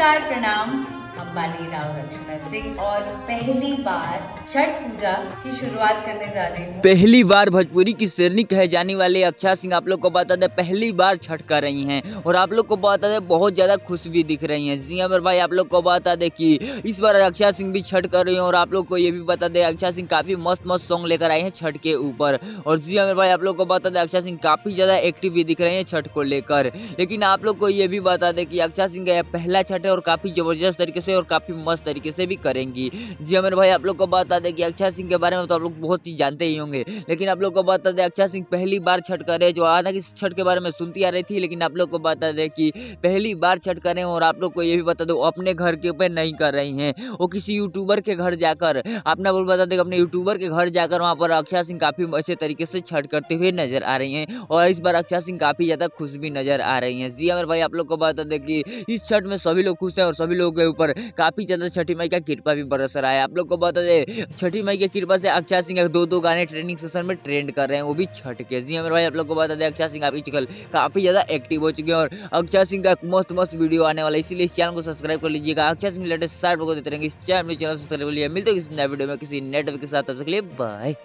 नमस्कार, प्रणाम। हम बाली राव रक्षना सिंह और पहली बार छठ पूजा की शुरुआत करने जा रही हूँ। पहली बार भोजपुरी की शेरनी कहे जाने वाले अक्षा सिंह आप लोग को बता दें पहली बार छठ कर रही हैं और आप लोग को बता दें बहुत ज्यादा खुश भी दिख रही हैं। जी अमर भाई आप लोग को बता दें कि इस बार अक्षा सिंह भी छठ कर रही हैं और आप लोग को ये भी बता दें अक्षा सिंह काफी मस्त मस्त सॉन्ग लेकर आई हैं छठ के ऊपर। और जी अमर भाई आप लोग को बता दें अक्षा सिंह काफी ज्यादा एक्टिव भी दिख रही हैं छठ को लेकर। लेकिन आप लोग को ये भी बता दें कि अक्षा सिंह का पहला छठ है और काफी जबरदस्त तरीके से और काफी मस्त तरीके से भी करेंगी। जी अमर भाई आप लोग को बता दें कि अक्षा सिंह के बारे में तो आप लोग बहुत ही जानते ही होंगे, लेकिन आप लोग को बता दें अक्षा सिंह पहली बार छठ करे जो हालांकि छठ के बारे में सुनती आ रही थी, लेकिन आप लोग को बता दें कि पहली बार छठ करें। और आप लोग को ये भी बता दो अपने घर के ऊपर नहीं कर रही हैं, वो किसी यूट्यूबर के घर जाकर अपना बोल बता दें अपने यूट्यूबर के घर जाकर वहाँ पर अक्षा सिंह काफी अच्छे तरीके से छठ करते हुए नजर आ रही हैं और इस बार अक्षा सिंह काफी ज्यादा खुश भी नजर आ रही हैं। जी अमर भाई आप लोग को बता दें कि इस छठ में सभी लोग खुश हैं और सभी लोगों के ऊपर काफी ज्यादा छठी माई का कृपा भी बरस रहा है। आप लोग को बता दें छठी माई की कृपा से अक्षा सिंह दो गाने ट्रेंडिंग सेशन में ट्रेंड कर रहे हैं, वो भी छठ के। जी मेरे भाई आप लोग को बता दें अक्षा सिंह आजकल काफी ज्यादा एक्टिव हो चुके हैं और अक्षा सिंह का मस्त मस्त वीडियो आने वाला है, इसीलिए इस चैनल को सब्सक्राइब कर लीजिएगा। अक्षा सिंह लेटेस्ट साइड को देते रहेंगे इस चैनल में, चैनल सब्सक्राइब कर लिया। मिलते हैं किसी नए वीडियो में किसी नेटवर्क के साथ, तब तक के लिए बाय।